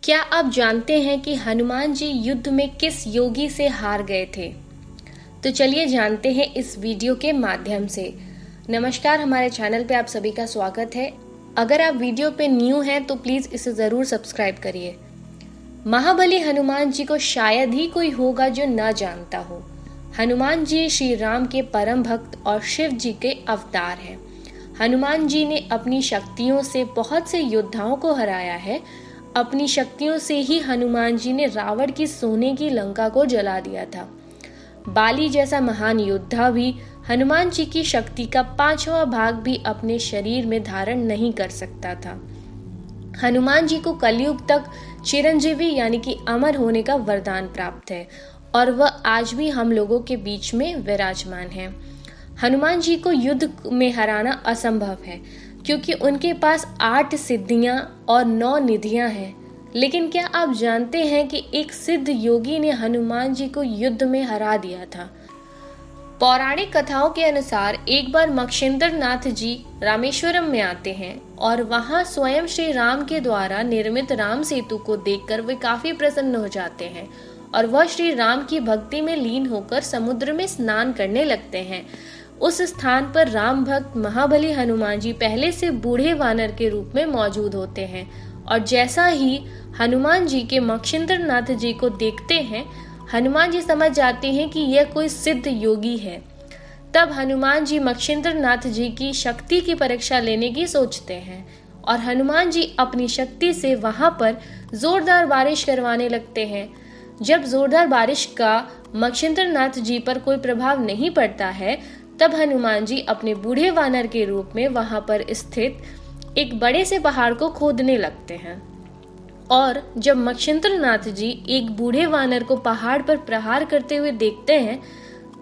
क्या आप जानते हैं कि हनुमान जी युद्ध में किस योगी से हार गए थे? तो चलिए जानते हैं इस वीडियो के माध्यम से। नमस्कार, हमारे चैनल पे आप सभी का स्वागत है। अगर आप वीडियो पे न्यू हैं तो प्लीज इसे जरूर सब्सक्राइब करिए। महाबली हनुमान जी को शायद ही कोई होगा जो न जानता हो। हनुमान जी श्री राम के परम भक्त और शिव जी के अवतार हैं। हनुमान जी ने अपनी शक्तियों से बहुत से योद्धाओं को हराया है। अपनी शक्तियों से ही हनुमान जी ने रावण की सोने की लंका को जला दिया था। बाली जैसा महान योद्धा भी हनुमान जी की शक्ति का 5वां भाग भी अपने शरीर में धारण नहीं कर सकता था। हनुमान जी को कलयुग तक चिरंजीवी यानी कि अमर होने का वरदान प्राप्त है और वह आज भी हम लोगों के बीच में विराजमान है। हनुमान जी को युद्ध में हराना असंभव है क्योंकि उनके पास 8 सिद्धियां और 9 निधियां हैं। लेकिन क्या आप जानते हैं कि एक सिद्ध योगी ने हनुमान जी को युद्ध में हरा दिया था? पौराणिक कथाओं के अनुसार एक बार मक्षिंद्र नाथ जी रामेश्वरम में आते हैं और वहां स्वयं श्री राम के द्वारा निर्मित राम सेतु को देखकर वे काफी प्रसन्न हो जाते हैं और वह श्री राम की भक्ति में लीन होकर समुद्र में स्नान करने लगते हैं। उस स्थान पर राम भक्त महाबली हनुमान जी पहले से बूढ़े वानर के रूप में मौजूद होते हैं और जैसा ही हनुमान जी के मक्षिंद्र नाथ जी को देखते हैं, हनुमान जी समझ जाते हैं कि यह कोई सिद्ध योगी है। तब हनुमान जी मक्षिंद्र नाथ जी की शक्ति की परीक्षा लेने की सोचते हैं और हनुमान जी अपनी शक्ति से वहां पर जोरदार बारिश करवाने लगते हैं। जब जोरदार बारिश का मक्षिंद्र नाथ जी पर कोई प्रभाव नहीं पड़ता है, तब हनुमान जी अपने बूढ़े वानर के रूप में वहां पर स्थित एक बड़े से पहाड़ को खोदने लगते हैं और जब मक्षिंद्र नाथ जी एक बूढ़े वानर को पहाड़ पर प्रहार करते हुए देखते हैं,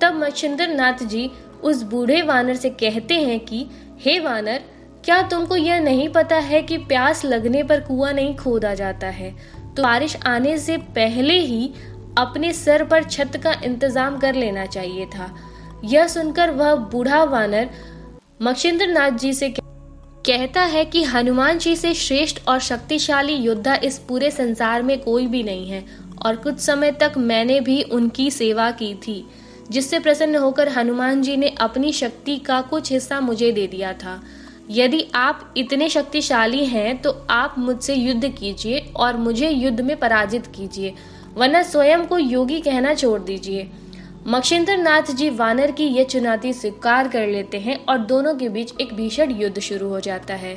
तब मक्षिंद्र नाथ जी उस बूढ़े वानर से कहते हैं कि हे वानर, क्या तुमको यह नहीं पता है कि प्यास लगने पर कुआं नहीं खोदा जाता है? तो बारिश आने से पहले ही अपने सर पर छत का इंतजाम कर लेना चाहिए था। यह सुनकर वह बूढ़ा वानर मक्षिंद्र नाथ जी से कहता है कि हनुमान जी से श्रेष्ठ और शक्तिशाली योद्धा इस पूरे संसार में कोई भी नहीं है और कुछ समय तक मैंने भी उनकी सेवा की थी, जिससे प्रसन्न होकर हनुमान जी ने अपनी शक्ति का कुछ हिस्सा मुझे दे दिया था। यदि आप इतने शक्तिशाली हैं तो आप मुझसे युद्ध कीजिए और मुझे युद्ध में पराजित कीजिए, वरना स्वयं को योगी कहना छोड़ दीजिए। मक्षिंद्र नाथ जी वानर की यह चुनौती स्वीकार कर लेते हैं और दोनों के बीच एक भीषण युद्ध शुरू हो जाता है।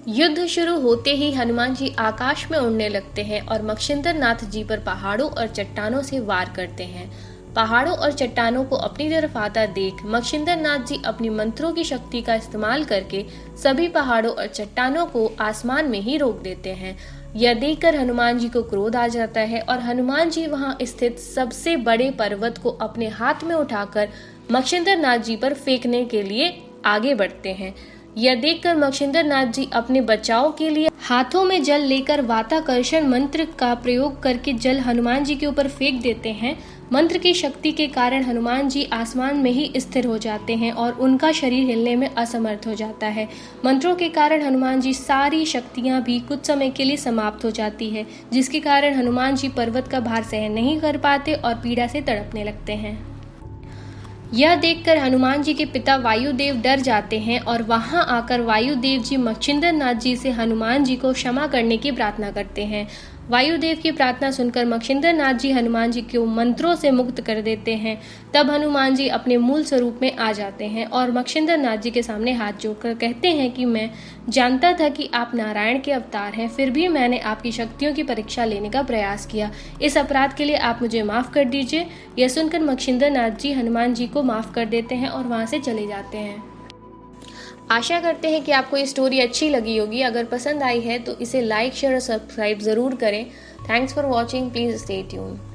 युद्ध शुरू होते ही हनुमान जी आकाश में उड़ने लगते हैं और मक्षिंद्र नाथ जी पर पहाड़ों और चट्टानों से वार करते हैं। पहाड़ों और चट्टानों को अपनी तरफ आता देख मक्षिंद्र नाथ जी अपनी मंत्रों की शक्ति का इस्तेमाल करके सभी पहाड़ों और चट्टानों को आसमान में ही रोक देते हैं। यह देखकर हनुमान जी को क्रोध आ जाता है और हनुमान जी वहां स्थित सबसे बड़े पर्वत को अपने हाथ में उठाकर मक्षिंद्र नाथ जी पर फेंकने के लिए आगे बढ़ते हैं। यह देखकर मक्षिंद्र नाथ जी अपने बचाव के लिए हाथों में जल लेकर वाताकर्षण मंत्र का प्रयोग करके जल हनुमान जी के ऊपर फेंक देते हैं। मंत्र की शक्ति के कारण हनुमान जी आसमान में ही स्थिर हो जाते हैं और उनका शरीर हिलने में असमर्थ हो जाता है। मंत्रों के कारण हनुमान जी सारी शक्तियां भी कुछ समय के लिए समाप्त हो जाती है, जिसके कारण हनुमान जी पर्वत का भार सहन नहीं कर पाते और पीड़ा से तड़पने लगते हैं। यह देखकर हनुमान जी के पिता वायुदेव डर जाते हैं और वहां आकर वायुदेव जी मक्षिंद्र नाथ जी से हनुमान जी को क्षमा करने की प्रार्थना करते हैं। वायुदेव की प्रार्थना सुनकर मक्षिंद्र नाथ जी हनुमान जी को मंत्रों से मुक्त कर देते हैं। तब हनुमान जी अपने मूल स्वरूप में आ जाते हैं और मक्षिंद्र नाथ जी के सामने हाथ जोड़कर कहते हैं कि मैं जानता था कि आप नारायण के अवतार हैं, फिर भी मैंने आपकी शक्तियों की परीक्षा लेने का प्रयास किया। इस अपराध के लिए आप मुझे माफ कर दीजिए। यह सुनकर मक्षिंद्र नाथ जी हनुमान जी को माफ कर देते हैं और वहां से चले जाते हैं। आशा करते हैं कि आपको ये स्टोरी अच्छी लगी होगी। अगर पसंद आई है तो इसे लाइक, शेयर और सब्सक्राइब जरूर करें। Thanks for watching. Please stay tuned.